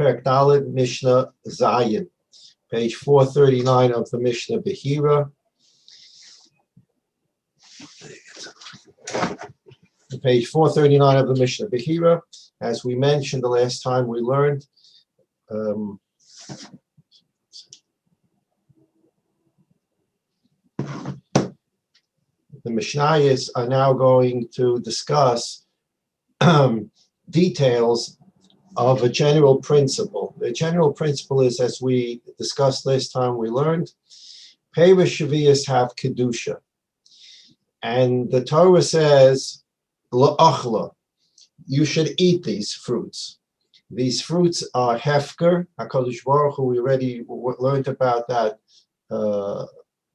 Perek Daled, Mishnah Zayin, page 439 of the Mishnah Behira. Page 439 of the Mishnah Behira. As we mentioned the last time we learned, the Mishnayos are now going to discuss details of a general principle. The general principle is, as we discussed last time we learned, Peirish Shviis have Kedusha. And the Torah says, La'achla, you should eat these fruits. These fruits are hefker. HaKadosh Baruch Hu, we already learned about that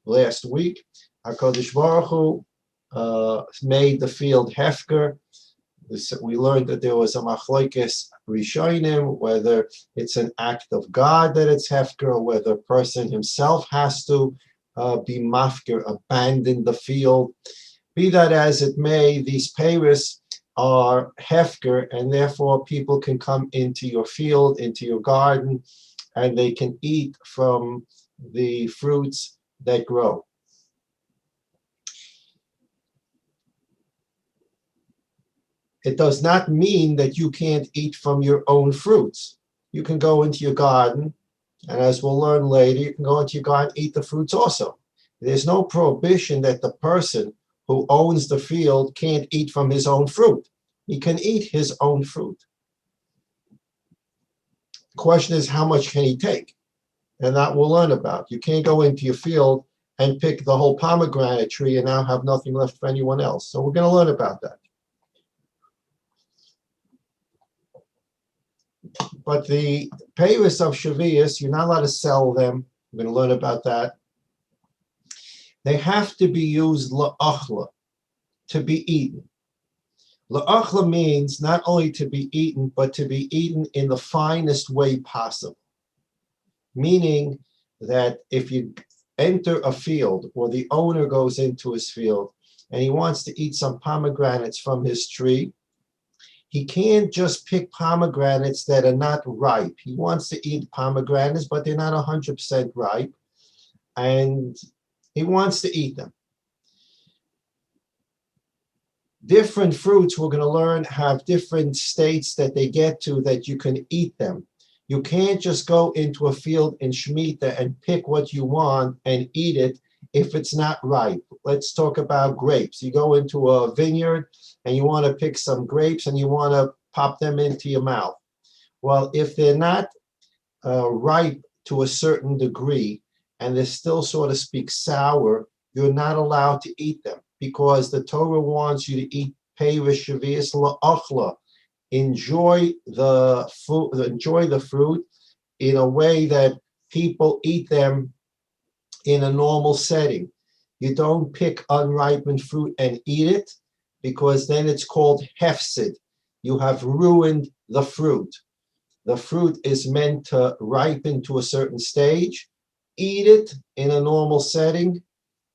last week. HaKadosh Baruch Hu made the field hefker. We learned that there was a machlokes rishonim, whether it's an act of God that it's hefker, or whether a person himself has to be mafker, abandon the field. Be that as it may, these peiros are hefker, and therefore people can come into your field, into your garden, and they can eat from the fruits that grow. It does not mean that you can't eat from your own fruits. You can go into your garden, and as we'll learn later, you can go into your garden and eat the fruits also. There's no prohibition that the person who owns the field can't eat from his own fruit. He can eat his own fruit. The question is, how much can he take? And that we'll learn about. You can't go into your field and pick the whole pomegranate tree and now have nothing left for anyone else. So we're going to learn about that. But the peiros of Shviis, you're not allowed to sell them. We're going to learn about that. They have to be used la'achla, to be eaten. La'achla means not only to be eaten, but to be eaten in the finest way possible. Meaning that if you enter a field, or the owner goes into his field, and he wants to eat some pomegranates from his tree, he can't just pick pomegranates that are not ripe. He wants to eat pomegranates, but they're not 100% ripe, and he wants to eat them. Different fruits, we're going to learn, have different states that they get to that you can eat them. You can't just go into a field in Shemitah and pick what you want and eat it if it's not ripe. Let's talk about grapes. You go into a vineyard and you want to pick some grapes and you want to pop them into your mouth. Well, if they're not ripe to a certain degree and they're still, so to speak, sour, you're not allowed to eat them, because the Torah wants you to eat peiros Shviis la'achla. Enjoy the fruit in a way that people eat them in a normal setting. You don't pick unripened fruit and eat it, because then it's called hefsid. You have ruined the fruit. The fruit is meant to ripen to a certain stage. Eat it in a normal setting,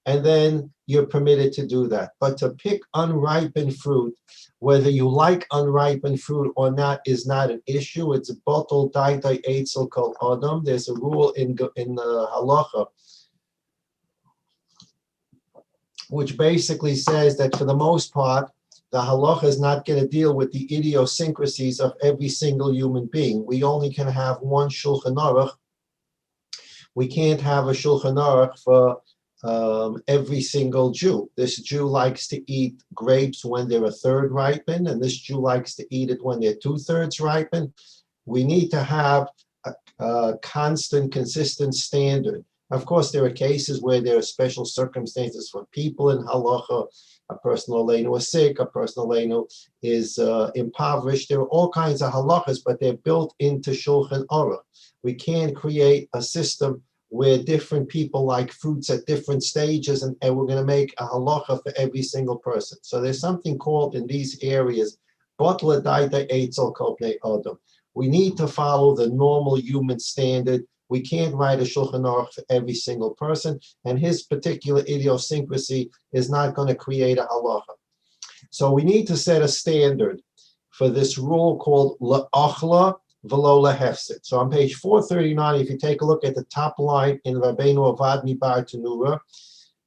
and then you're permitted to do that. But to pick unripened fruit, whether you like unripened fruit or not, is not an issue. It's botol daita eitzel kol adam. There's a rule in the halacha which basically says that for the most part, the halacha is not going to deal with the idiosyncrasies of every single human being. We only can have one Shulchan Aruch. We can't have a Shulchan Aruch for every single Jew. This Jew likes to eat grapes when they're a third ripened, and this Jew likes to eat it when they're 2/3 ripened. We need to have a constant, consistent standard. Of course, there are cases where there are special circumstances for people in halacha. A person aleinu is sick, a person aleinu is impoverished. There are all kinds of halachas, but they're built into Shulchan Aruch. We can't create a system where different people like fruits at different stages, and we're going to make a halacha for every single person. So there's something called in these areas, botla daita eitzel kol bnei adam. We need to follow the normal human standard. We can't write a Shulchan Aruch for every single person, and his particular idiosyncrasy is not going to create a halacha. So we need to set a standard for this rule called la'achla, Velola hefset. So on page 439, if you take a look at the top line in Rabbeinu Avad Mibar Tenura,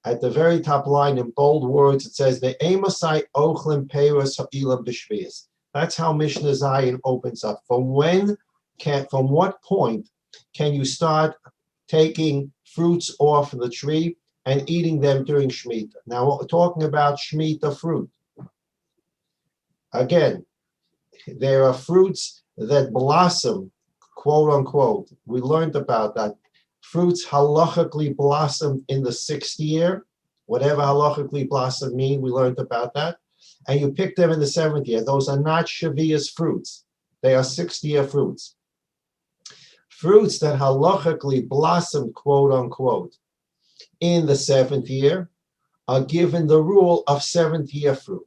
at the very top line in bold words, it says, the Amosai Ochlim Peiros Ha'ilam B'Shviis. That's how Mishnah Zayin opens up. From what point can you start taking fruits off the tree and eating them during Shemitah? Now, we're talking about Shemitah fruit. Again, there are fruits that blossom, quote unquote. We learned about that. Fruits halachically blossom in the 6th year. Whatever halachically blossom mean, we learned about that. And you pick them in the 7th year. Those are not Shviis fruits. They are 6th year fruits. Fruits that halachically blossom, quote unquote, in the 7th year are given the rule of 7th year fruit.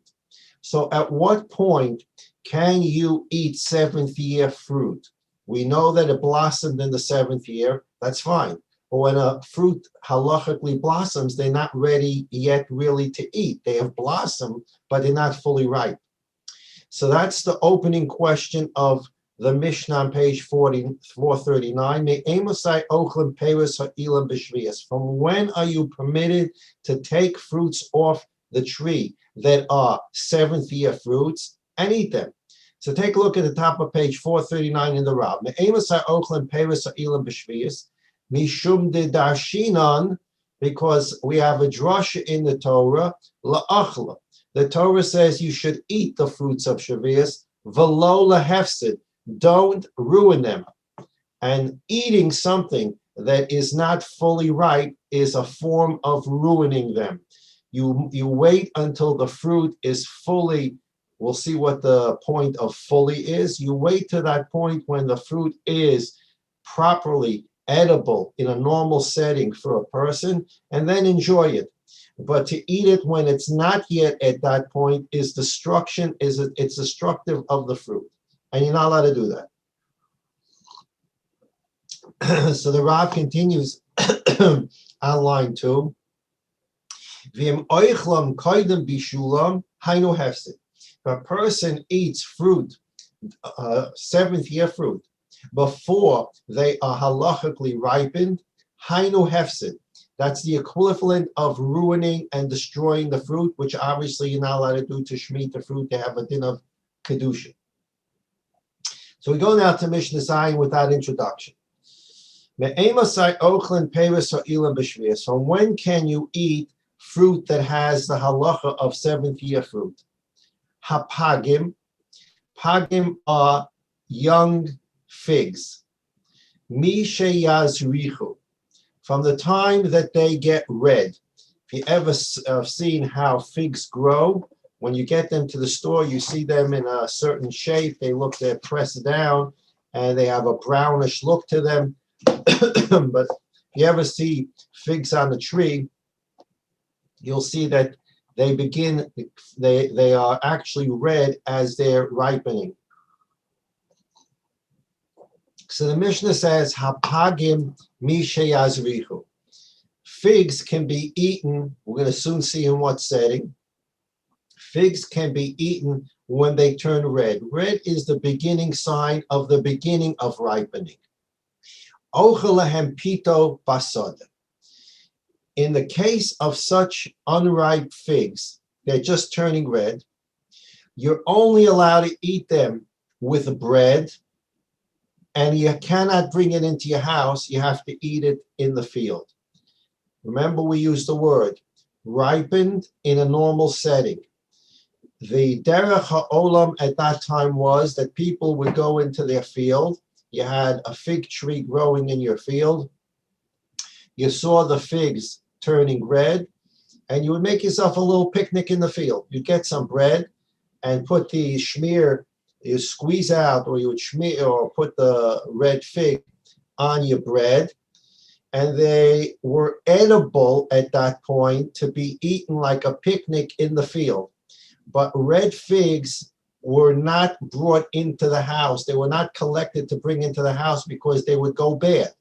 So at what point can you eat 7th year fruit? We know that it blossomed in the 7th year. That's fine. But when a fruit halachically blossoms, they're not ready yet really to eat. They have blossomed, but they're not fully ripe. So that's the opening question of the Mishnah on page 439. From when are you permitted to take fruits off the tree that are 7th year fruits and eat them? So take a look at the top of page 439 in the Rab. Mishum de darshinan, because we have a drasha in the Torah, la'achla. The Torah says you should eat the fruits of Shviis, v'lo lahefsid, don't ruin them. And eating something that is not fully ripe is a form of ruining them. You wait until the fruit is fully, we'll see what the point of fully is. You wait to that point when the fruit is properly edible in a normal setting for a person, and then enjoy it. But to eat it when it's not yet at that point is destruction, it's destructive of the fruit. And you're not allowed to do that. So the Rav continues on line 2. If a person eats fruit, 7th year fruit, before they are halachically ripened, hainu hefsid. That's the equivalent of ruining and destroying the fruit, which obviously you're not allowed to do to Shemitah fruit. They have a din of kedusha. So we go now to Mishnah Zayin with that introduction. So when can you eat fruit that has the halacha of 7th year fruit? Hapagim. Pagim are young figs. Mishe yazrichu. From the time that they get red. If you ever seen how figs grow, when you get them to the store, you see them in a certain shape. They're pressed down, and they have a brownish look to them. But if you ever see figs on the tree, you'll see that they are actually red as they're ripening. So the Mishnah says, Hapagim mishe yazrichu. Figs can be eaten, we're going to soon see in what setting. Figs can be eaten when they turn red. Red is the beginning sign of the beginning of ripening. Ochelahem pito basod. In the case of such unripe figs, they're just turning red, you're only allowed to eat them with bread, and you cannot bring it into your house. You have to eat it in the field. Remember, we used the word ripened in a normal setting. The derech ha'olam at that time was that people would go into their field. You had a fig tree growing in your field. You saw the figs turning red, and you would make yourself a little picnic in the field. You'd get some bread and put the schmear, you squeeze out, or you would schmear or put the red fig on your bread, and they were edible at that point to be eaten like a picnic in the field. But red figs were not brought into the house. They were not collected to bring into the house because they would go bad.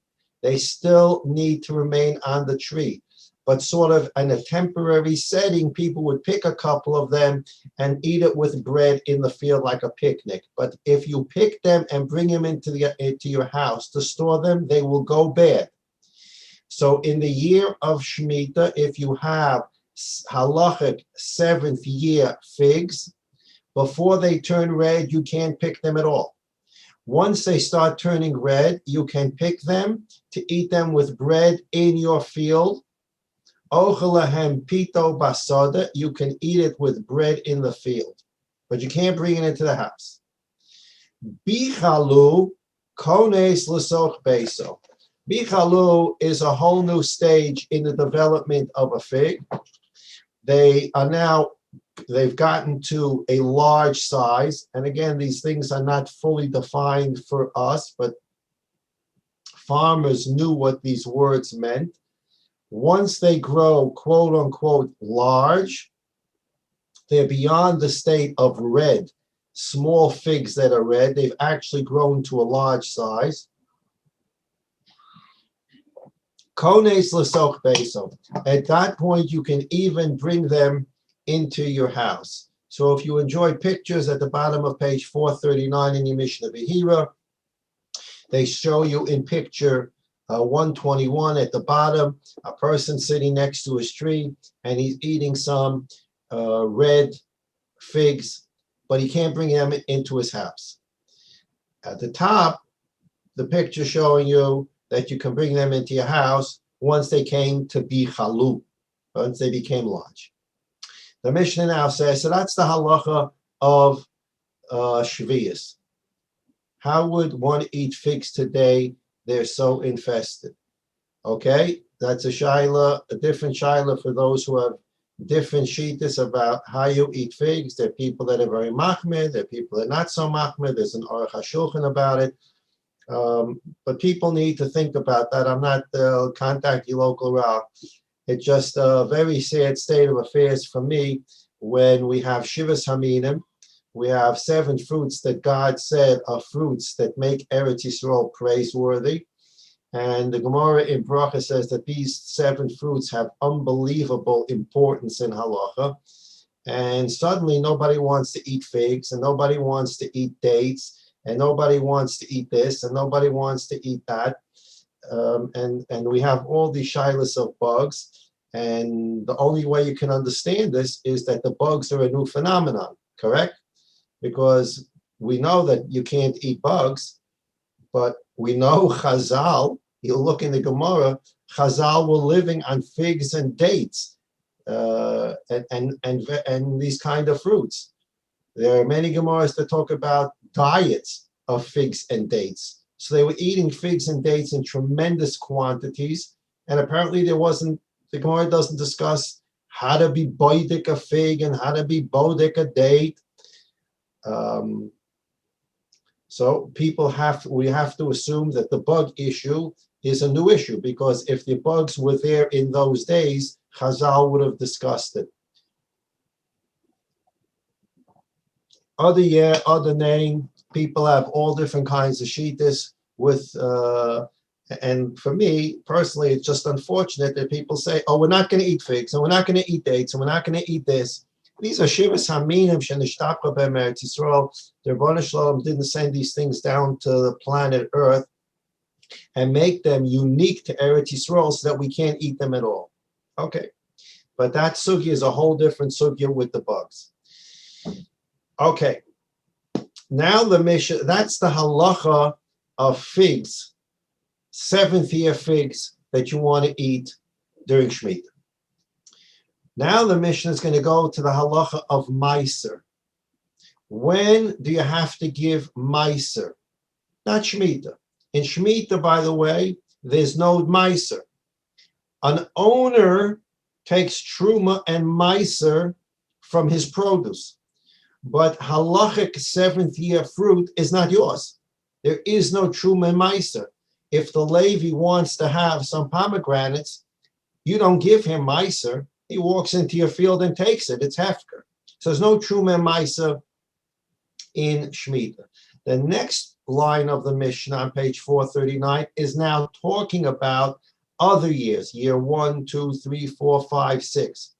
They still need to remain on the tree. but sort of in a temporary setting, people would pick a couple of them and eat it with bread in the field like a picnic. But if you pick them and bring them into your house to store them, they will go bad. So in the year of Shemitah, if you have halachic 7th year figs, before they turn red, you can't pick them at all. Once they start turning red, you can pick them to eat them with bread in your field. Ochelahem pito basada, you can eat it with bread in the field, but you can't bring it into the house. Bichalu kones l'soch beso. Bichalu is a whole new stage in the development of a fig. They've gotten to a large size. And again, these things are not fully defined for us, but farmers knew what these words meant. Once they grow, quote unquote, large, they're beyond the state of red. Small figs that are red, they've actually grown to a large size. Kones l'soch beso. At that point, you can even bring them into your house. So if you enjoy pictures at the bottom of page 439 in your Mishnah Behira, they show you in picture 121 at the bottom, a person sitting next to his tree, and he's eating some red figs, but he can't bring them into his house. At the top, the picture showing you that you can bring them into your house once they came to be chalu, once they became large. The Mishnah now says, so that's the halacha of Shviis. How would one eat figs today? They're so infested. Okay, that's a different shaila for those who have different shittas about how you eat figs. There are people that are very machmir, there are people that are not so machmir. There's an Aruch HaShulchan about it. But people need to think about that. I'm not contact your local Rav. It's just a very sad state of affairs for me when we have Shivas Haminim. We have 7 fruits that God said are fruits that make Eretz Yisrael praiseworthy. And the Gemara in Bracha says that these 7 fruits have unbelievable importance in halacha. And suddenly nobody wants to eat figs, and nobody wants to eat dates, and nobody wants to eat this, and nobody wants to eat that. And we have all these shilas of bugs. And the only way you can understand this is that the bugs are a new phenomenon, correct? Because we know that you can't eat bugs, but we know Chazal, you look in the Gemara, Chazal were living on figs and dates and these kind of fruits. There are many Gemaras that talk about diets of figs and dates. So they were eating figs and dates in tremendous quantities. And apparently the Gemara doesn't discuss how to be boidik a fig and how to be bodik a date. So we have to assume that the bug issue is a new issue, because if the bugs were there in those days, Chazal would have discussed it. Other name, people have all different kinds of shittas with, and for me personally, it's just unfortunate that people say, oh, we're not going to eat figs, and we're not going to eat dates, and we're not going to eat this. These are shivas haminim shenishtabcha b'Eretz Yisrael. The Rebbeinu Shalom didn't send these things down to the planet Earth and make them unique to Eretz Yisrael so that we can't eat them at all. Okay, but that sugya is a whole different sugya with the bugs. Okay, now the Mishnah, that's the halacha of figs, 7th year figs that you want to eat during Shemitah. Now the Mishnah is going to go to the halacha of Meiser. When do you have to give Meiser? Not Shemitah. In Shemitah, by the way, there's no Meiser. An owner takes Truma and Meiser from his produce. But halachic 7th year fruit is not yours. There is no Truma and Meiser. If the Levi wants to have some pomegranates, you don't give him Meiser. He walks into your field and takes it. It's hefker. So there's no Truma and Meiser in Shemitah. The next line of the Mishnah on page 439 is now talking about other years, year 1, 2, 3, 4, 5, 6.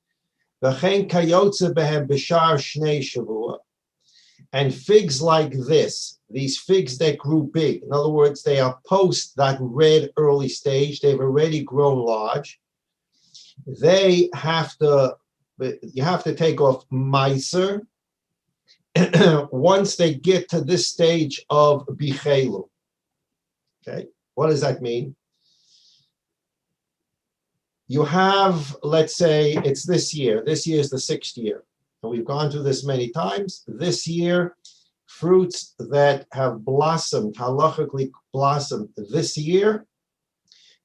And figs like this, these figs that grew big, in other words, they are post that red early stage, they've already grown large. You have to take off Meiser once they get to this stage of Bichelu. Okay, what does that mean? You have, let's say it's this year. This year is the 6th year. And we've gone through this many times. This year, fruits that have blossomed, halachically blossomed this year,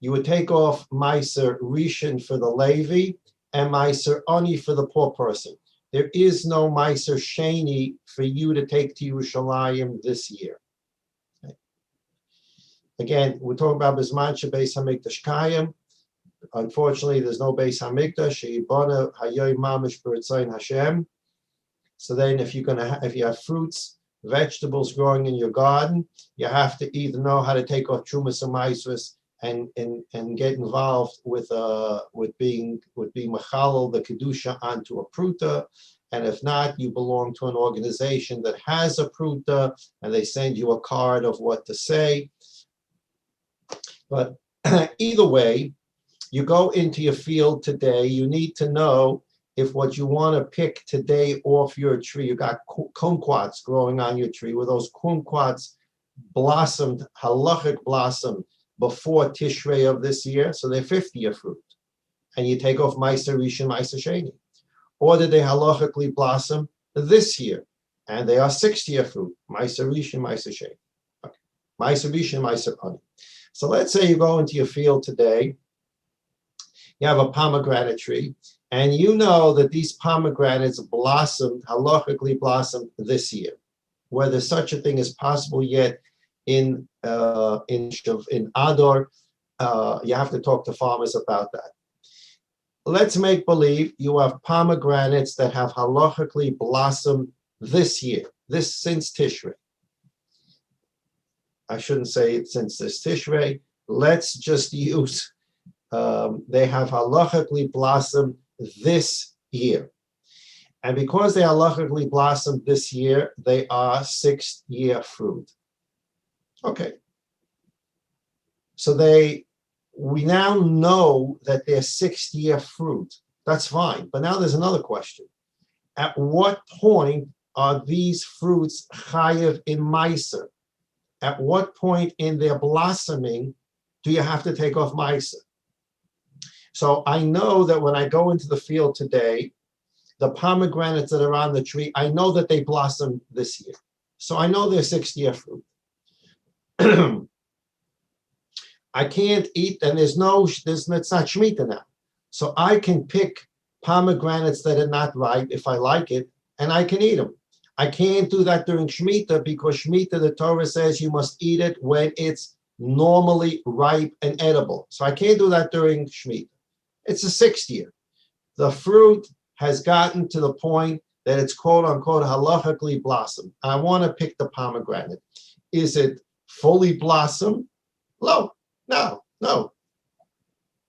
you would take off Meiser Rishon for the Levi and Meiser Ani for the poor person. There is no Meiser Sheni for you to take to Yerushalayim this year. Okay. Again, we're talking about Bizman Beis Hamikdash Kayim. Unfortunately, there's no Beis Hamikdash. Sheibana Hayoy Mamish B'Ritzayin Hashem. So then, if you have fruits, vegetables growing in your garden, you have to either know how to take off Trumas and Maisvus and get involved with being Machalal, the Kedusha, onto a Pruta. And if not, you belong to an organization that has a Pruta, and they send you a card of what to say. But either way, you go into your field today, you need to know if what you want to pick today off your tree, you got kumquats growing on your tree, where those kumquats blossomed, halachic blossomed before Tishrei of this year, so they're 50-year fruit. And you take off Meiser Rishon, Meiser Sheni. Or did they halachically blossom this year? And they are 60-year fruit, Meiser Rishon, Meiser Sheni. Okay. Meiser Rishon, Meiser Ani. So let's say you go into your field today, you have a pomegranate tree, and you know that these pomegranates blossomed, halachically blossomed this year. Whether such a thing is possible yet in Adar, you have to talk to farmers about that. Let's make believe you have pomegranates that have halachically blossomed this year, since Tishrei. I shouldn't say it since this Tishrei. Let's just use they have halachically blossomed this year. And because they halachically blossomed this year, they are 6th-year fruit. Okay. So we now know that they're 6th-year fruit. That's fine. But now there's another question. At what point are these fruits chayev in Meiser? At what point in their blossoming do you have to take off Meiser? So I know that when I go into the field today, the pomegranates that are on the tree, I know that they blossomed this year. So I know they're 6th-year fruit. I can't eat, and it's not Shemitah now. So I can pick pomegranates that are not ripe if I like it, and I can eat them. I can't do that during Shemitah because Shemitah, the Torah says you must eat it when it's normally ripe and edible. So I can't do that during Shemitah. It's the 6th year. The fruit has gotten to the point that it's quote unquote halachically blossomed. I want to pick the pomegranate. Is it fully blossomed? No.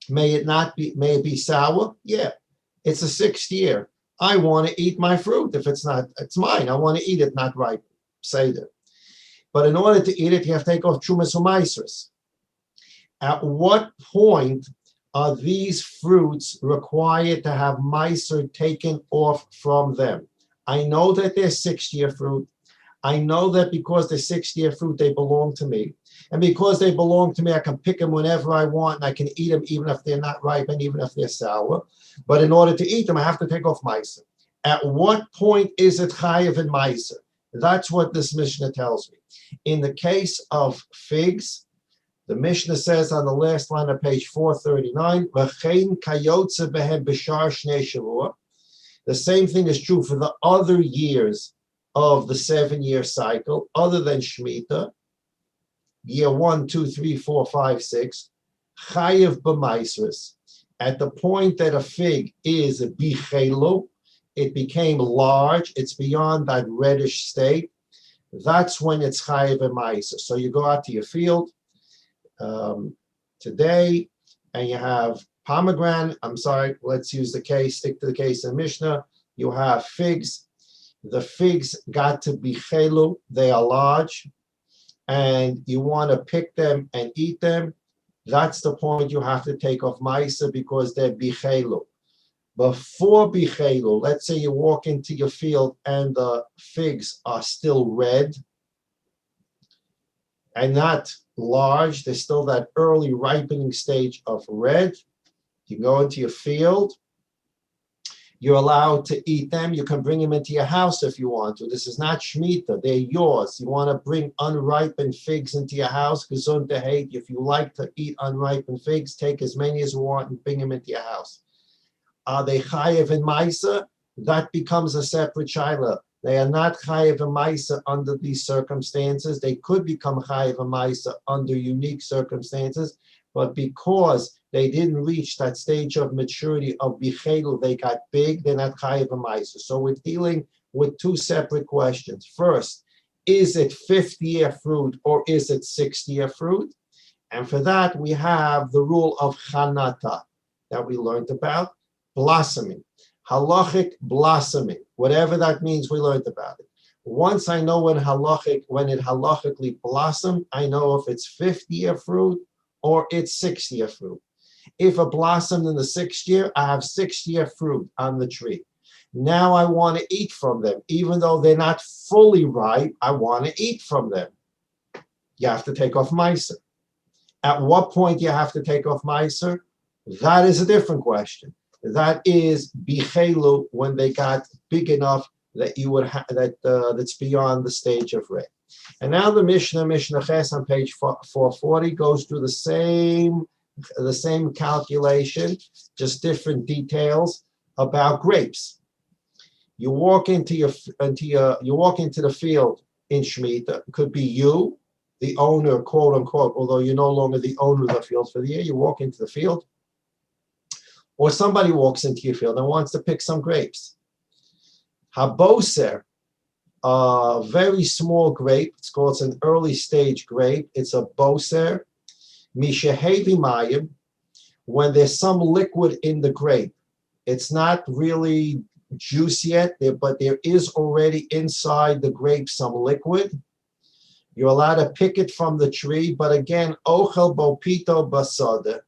May it be sour? Yeah. It's the 6th year. I want to eat my fruit. If it's not, it's mine. I want to eat it, not ripe. Seder. But in order to eat it, you have to take off Trumas U'Maisros. At what point are these fruits required to have Meiser taken off from them? I know that they're 6th-year fruit. I know that because they're 6th-year fruit, they belong to me. And because they belong to me, I can pick them whenever I want, and I can eat them even if they're not ripe and even if they're sour. But in order to eat them, I have to take off Meiser. At what point is it chayev in Meiser? That's what this Mishnah tells me. In the case of figs, the Mishnah says on the last line of page 439, the same thing is true for the other years of the 7-year cycle, other than Shemitah, year 1, 2, 3, 4, 5, 6, chayev b'maisros. At the point that a fig is bichelu, it became large, it's beyond that reddish state, that's when it's chayev b'maisros. So you go out to your field today, and you have pomegranate. I'm sorry, let's use the case, stick to the case in Mishnah. You have figs. The figs got to be chelu, they are large, and you want to pick them and eat them. That's the point you have to take off Maisa because they're bichelu. Before bichelu, let's say you walk into your field and the figs are still red and not large, they're still that early ripening stage of red. You go into your field, you're allowed to eat them. You can bring them into your house if you want to. This is not Shemitah, they're yours. You want to bring unripened figs into your house, gesund to hate. If you like to eat unripened figs, take as many as you want and bring them into your house. Are they chayev in Maisa? That becomes a separate shaila. They are not chayev in Maisa under these circumstances. They could become chayev in Maisa under unique circumstances, but because they didn't reach that stage of maturity of bichelu, they got big, they're not chayev in Maisa. So we're dealing with two separate questions. First, is it 50-year fruit or is it 60-year fruit? And for that, we have the rule of chanata that we learned about. Blossoming, halachic blossoming, whatever that means, we learned about it. Once I know when it halachically blossomed, I know if it's 50-year fruit or it's 60-year fruit. If it blossomed in the 6th year, I have 6-year fruit on the tree. Now I want to eat from them. Even though they're not fully ripe, I want to eat from them. You have to take off Meiser. At what point you have to take off Meiser? That is a different question. That is bichelu, when they got big enough that you would that's beyond the stage of red. And now the Mishnah Ches on page 440 goes through the same calculation, just different details about grapes. You walk into the field in Shemitah. It could be you, the owner, quote unquote, although you're no longer the owner of the field for the year. You walk into the field. Or somebody walks into your field and wants to pick some grapes. Haboser, a very small grape, it's an early stage grape. It's a boser. Mishehevi mayim, when there's some liquid in the grape. It's not really juice yet, but there is already inside the grape some liquid. You're allowed to pick it from the tree, but again, ochel bopito basada.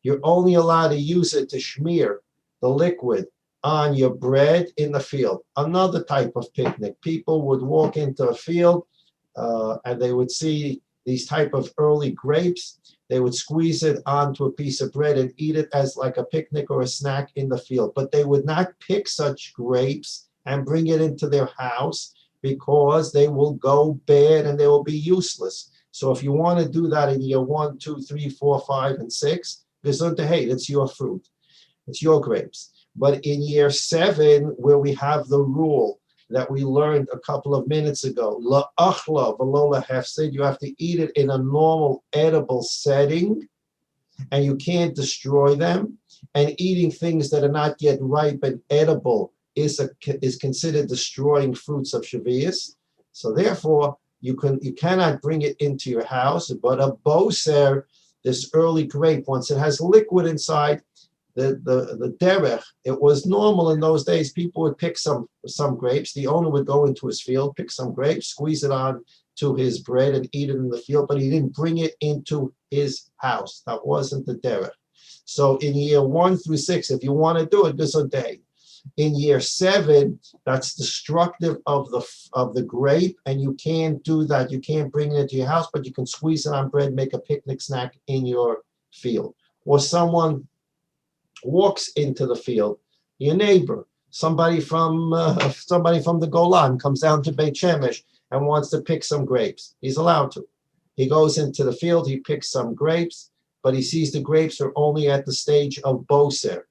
You're only allowed to use it to smear the liquid on your bread in the field. Another type of picnic. People would walk into a field and they would see these type of early grapes. They would squeeze it onto a piece of bread and eat it as like a picnic or a snack in the field. But they would not pick such grapes and bring it into their house because they will go bad and they will be useless. So if you want to do that in year 1, 2, 3, 4, 5, and 6, it's your fruit, it's your grapes. But in year 7, where we have the rule that we learned a couple of minutes ago, la'achla v'lo lahefsid, you have to eat it in a normal edible setting, and you can't destroy them. And eating things that are not yet ripe and edible is considered destroying fruits of Shviis. So therefore, you cannot bring it into your house. But a boser, this early grape, once it has liquid inside, the derech, it was normal in those days. People would pick some grapes. The owner would go into his field, pick some grapes, squeeze it on to his bread and eat it in the field, but he didn't bring it into his house. That wasn't the derech. So in year 1 through 6, if you want to do it, this a day. In year 7, that's destructive of the grape, and you can't do that. You can't bring it into your house, but you can squeeze it on bread, make a picnic snack in your field. Or someone walks into the field, your neighbor, somebody from the Golan comes down to Beit Shemesh and wants to pick some grapes. He's allowed to. He goes into the field, he picks some grapes, but he sees the grapes are only at the stage of boser.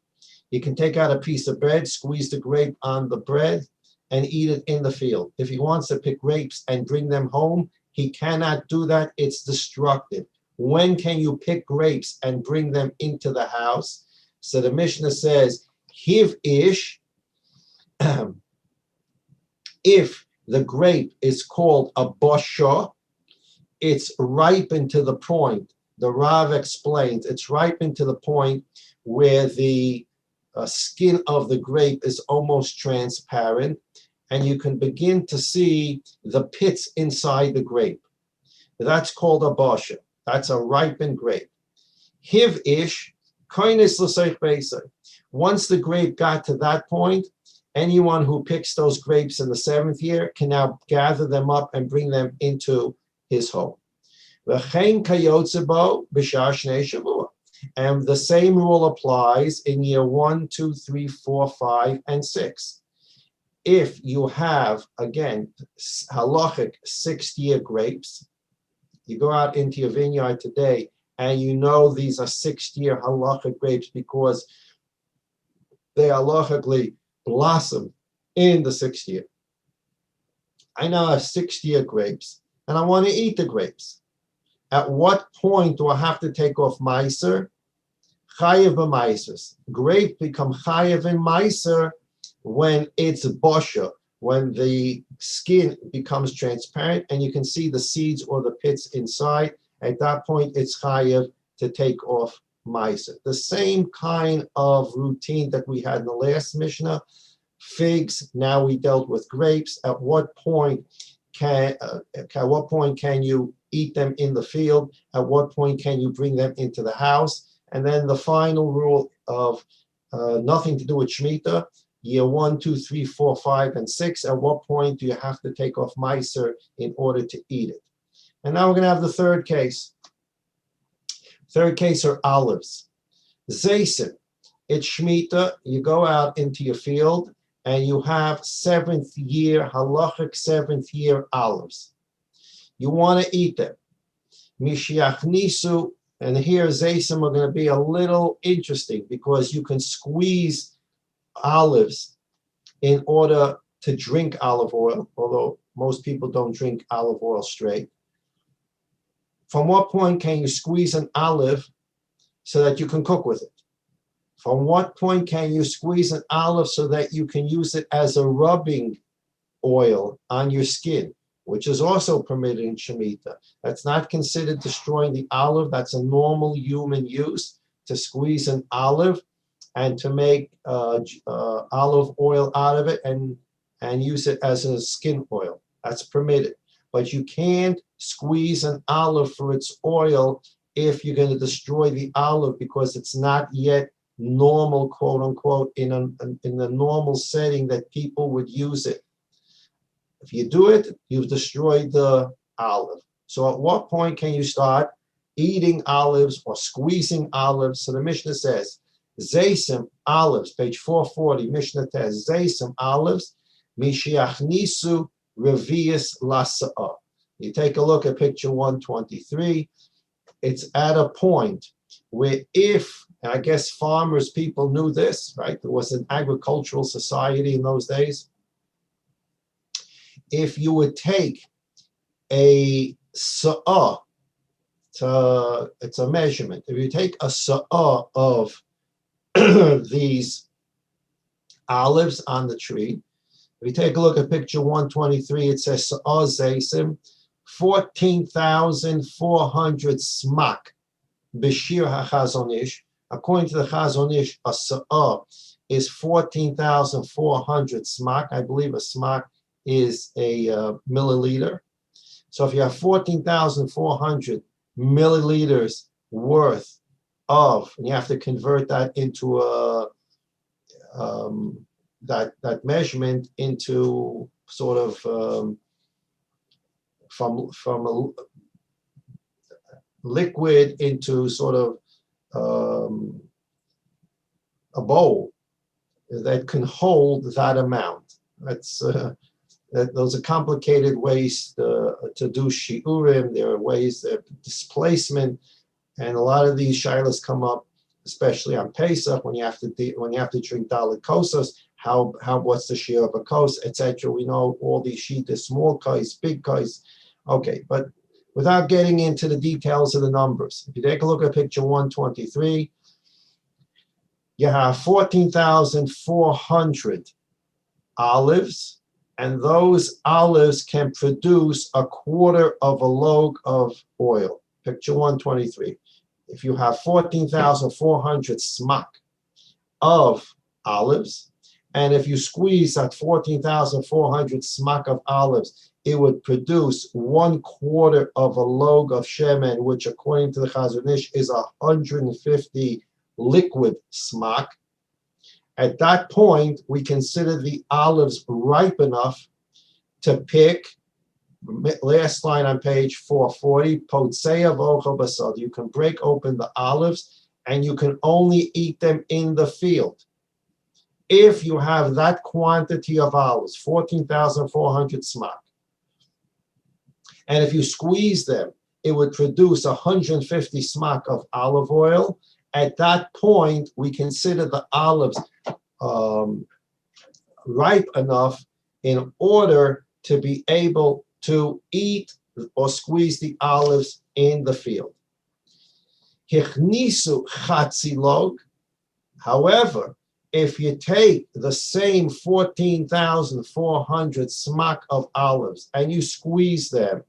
He can take out a piece of bread, squeeze the grape on the bread, and eat it in the field. If he wants to pick grapes and bring them home, he cannot do that. It's destructive. When can you pick grapes and bring them into the house? So the Mishnah says, Hiv ish, if the grape is called a bosha, it's ripened to the point the Rav explains, it's ripened to the point where the skin of the grape is almost transparent, and you can begin to see the pits inside the grape. That's called a basha. That's a ripened grape. Hiv ish, koines l'seich beisai. Once the grape got to that point, anyone who picks those grapes in the 7th year can now gather them up and bring them into his home. V'chein kayotze bo b'shar shnei shavua. And the same rule applies in year 1, 2, 3, 4, 5, and 6. If you have, again, halachic 6-year grapes, you go out into your vineyard today and you know these are 6-year halachic grapes because they halachically blossom in the 6th year. I now have 6-year grapes and I want to eat the grapes. At what point do I have to take off meiser? Chayev b'meiser. Grape become chayev in meiser when it's bosha, when the skin becomes transparent and you can see the seeds or the pits inside. At that point, it's chayev to take off meiser. The same kind of routine that we had in the last Mishnah. Figs. Now we dealt with grapes. At what point can you eat them in the field? At what point can you bring them into the house? And then the final rule of nothing to do with Shemitah, year 1, 2, 3, 4, 5, and 6. At what point do you have to take off meiser in order to eat it? And now we're going to have the third case. Third case are olives. Zaysim. It's Shemitah. You go out into your field and you have 7th year, halachic 7th year olives. You want to eat them. Mishiach nisu, and here zaysim are going to be a little interesting because you can squeeze olives in order to drink olive oil, although most people don't drink olive oil straight. From what point can you squeeze an olive so that you can cook with it? From what point can you squeeze an olive so that you can use it as a rubbing oil on your skin, which is also permitted in Shemitah? That's not considered destroying the olive. That's a normal human use, to squeeze an olive and to make olive oil out of it and use it as a skin oil. That's permitted. But you can't squeeze an olive for its oil if you're going to destroy the olive because it's not yet normal, quote unquote, in the normal setting that people would use it. If you do it, you've destroyed the olive. So at what point can you start eating olives or squeezing olives? So the Mishnah says, Zaysim, olives, page 440, Mishnah says, Zaysim, olives, Mishiach nisu revius lasa'ah. You take a look at picture 123. It's at a point where if, and I guess farmers, people knew this, right? There was an agricultural society in those days. If you would take a sa'ah, it's a measurement. If you take a sa'ah of these olives on the tree, if you take a look at picture 123, it says sa'ah zaysim, 14,400 smak, b'shir ha'chazon ish. According to the Chazon Ish, a sa'ah is 14,400 smak. I believe a smak is a milliliter. So if you have 14,400 milliliters worth of, and you have to convert that into that measurement into sort of from a liquid into sort of a bowl that can hold that amount. That's those are complicated ways to do shiurim. There are ways that displacement, and a lot of these shilas come up, especially on Pesach when you have to drink dalit kosas. What's the shiur of a kos, etc. We know all these shitas, small kos, big kos. Okay, but without getting into the details of the numbers, if you take a look at picture 123, you have 14,400 olives, and those olives can produce a quarter of a log of oil. Picture 123. if you have 14,400 smak of olives, and if you squeeze that 14,400 smak of olives, it would produce 1/4 of a log of shemen, which according to the Chazon Ish is 150 liquid smak. At that point, we consider the olives ripe enough to pick. Last line on page 440, Potseya v'ochel basad. You can break open the olives and you can only eat them in the field. If you have that quantity of olives, 14,400 smak, and if you squeeze them, it would produce 150 smak of olive oil. At that point, we consider the olives ripe enough in order to be able to eat or squeeze the olives in the field. Hichnisu chatzi log. However, if you take the same 14,400 smak of olives and you squeeze them,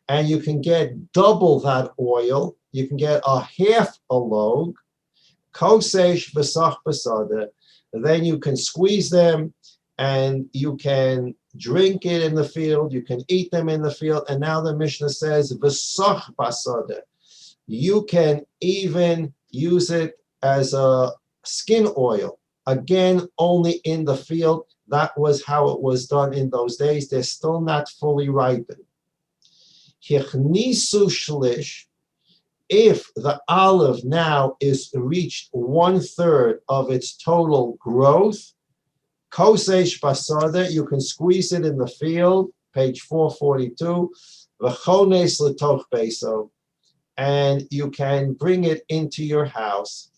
and you can get double that oil, you can get a half a log, kosesh v'sach basada, then you can squeeze them and you can drink it in the field, you can eat them in the field, and now the Mishnah says v'sach basada. You can even use it as a skin oil, again only in the field. That was how it was done in those days. They're still not fully ripened. Hichnisu shlish, if the olive now is reached 1/3 of its total growth, kosesh basada, you can squeeze it in the field, page 442, v'chones l'toch beso, and you can bring it into your house.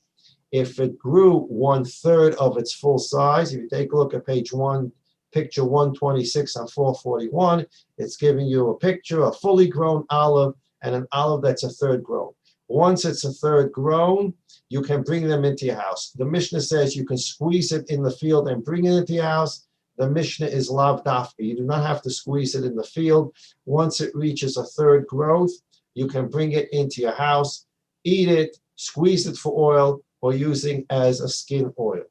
If it grew 1/3 of its full size, if you take a look at page 1, picture 126 on 441, it's giving you a picture, a fully grown olive and an olive that's 1/3 grown. Once it's 1/3 grown, you can bring them into your house. The Mishnah says you can squeeze it in the field and bring it into your house. The Mishnah is lav dafka. You do not have to squeeze it in the field. Once it reaches 1/3 growth, you can bring it into your house, eat it, squeeze it for oil, or using as a skin oil.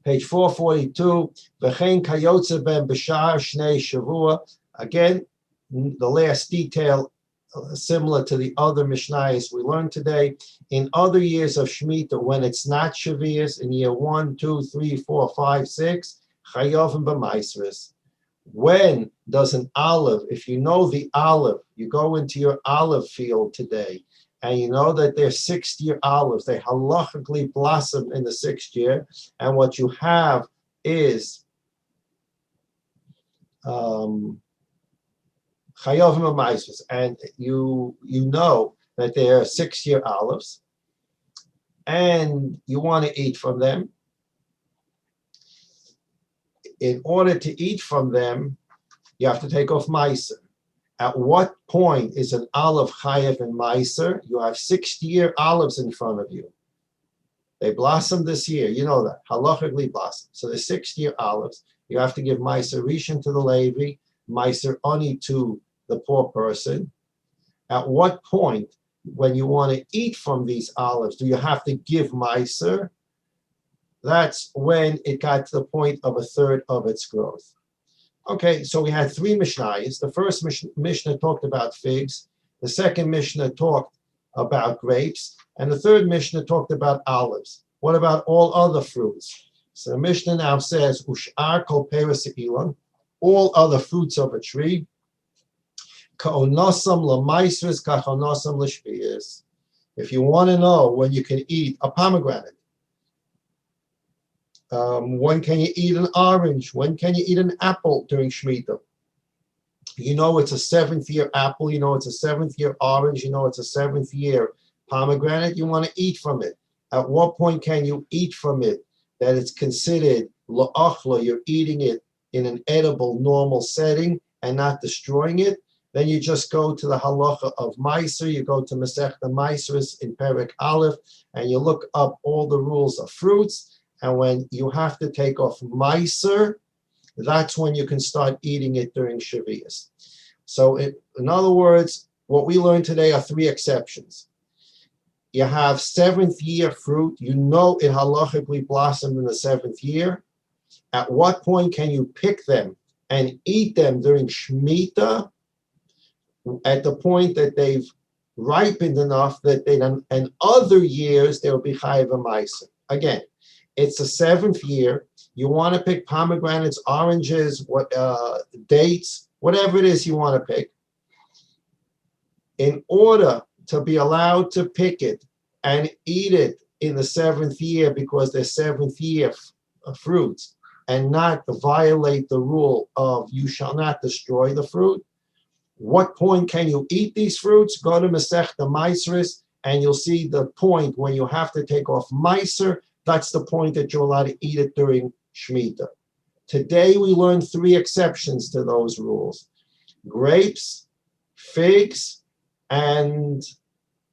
Page 442, v'chein kayotze ben b'shar shnei shavua. Again, the last detail, similar to the other Mishnayos we learned today. In other years of Shemitah, when it's not Shviis, in year 1, 2, 3, 4, 5, 6, chayovim b'maisris. When does an olive, if you know the olive, you go into your olive field today, and you know that they're 6th-year olives, they halachically blossom in the 6th year, and what you have is chayovim amaisvus, and you know that they are 6-year olives, and you want to eat from them. In order to eat from them, you have to take off meiser. At what point is an olive chayev in meiser? You have 6-year olives in front of you. They blossom this year. You know that. Halachically blossom. So the 6-year olives, you have to give meiser rishon to the Levi, meiser ani to the poor person. At what point, when you want to eat from these olives, do you have to give meiser? That's when it got to the point of 1/3 of its growth. Okay, so we had 3 Mishnayos. The first Mishnah talked about figs. The second Mishnah talked about grapes. And the third Mishnah talked about olives. What about all other fruits? So the Mishnah now says, Ush'ar kol peres ha'ilon, all other fruits of a tree, ka'onosam l'maisris ka'onosam l'shviis. If you want to know when you can eat a pomegranate, when can you eat an orange? When can you eat an apple during Shemitah? You know it's a 7th-year apple. You know it's a 7th-year orange. You know it's a 7th-year pomegranate. You want to eat from it. At what point can you eat from it that it's considered la'achla, you're eating it in an edible, normal setting and not destroying it? Then you just go to the halacha of Meiser. You go to Masechta Meisris in Perek Aleph, and you look up all the rules of fruits. And when you have to take off meiser, that's when you can start eating it during Shviis. So in other words, what we learned today are 3 exceptions. You have seventh year fruit. You know it halachically blossomed in the seventh year. At what point can you pick them and eat them during Shemitah? At the point that they've ripened enough that they don't, and other years they'll be chayiv ma'aser. Again, it's the seventh year. You want to pick pomegranates, oranges, dates, whatever it is you want to pick. In order to be allowed to pick it and eat it in the seventh year, because they're seventh year fruits, and not violate the rule of you shall not destroy the fruit. What point can you eat these fruits? Go to Maseches Meiseres, and you'll see the point when you have to take off Meiser. That's the point that you're allowed to eat it during Shemitah. Today we learned 3 exceptions to those rules: grapes, figs, and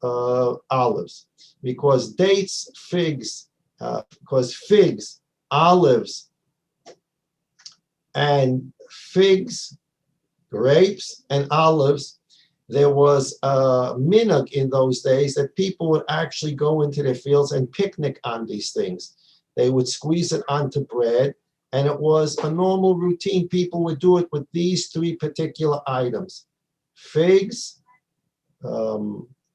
olives. Because dates, figs, olives, and figs, grapes, and olives, there was a minhag in those days that people would actually go into their fields and picnic on these things. They would squeeze it onto bread, and it was a normal routine. People would do it with these 3 particular items: figs,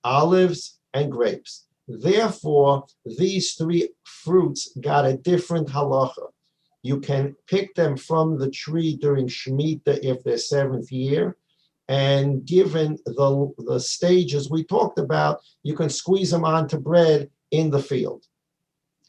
olives, and grapes. Therefore, these 3 fruits got a different halacha. You can pick them from the tree during Shemitah if they're seventh year, and given the stages we talked about, you can squeeze them onto bread in the field.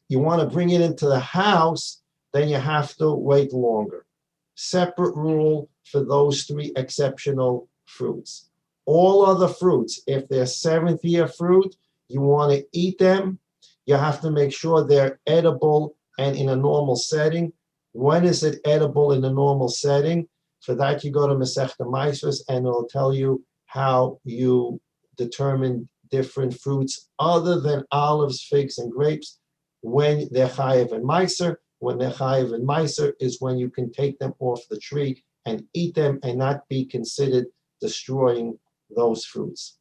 You want to bring it into the house, then you have to wait longer. Separate rule for those 3 exceptional fruits. All other fruits, if they're seventh year fruit, you want to eat them. You have to make sure they're edible and in a normal setting. When is it edible in a normal setting? For that, you go to Maseches Meiseres, and it'll tell you how you determine different fruits other than olives, figs, and grapes when they're chayiv and meiser. When they're chayiv and meiser is when you can take them off the tree and eat them and not be considered destroying those fruits.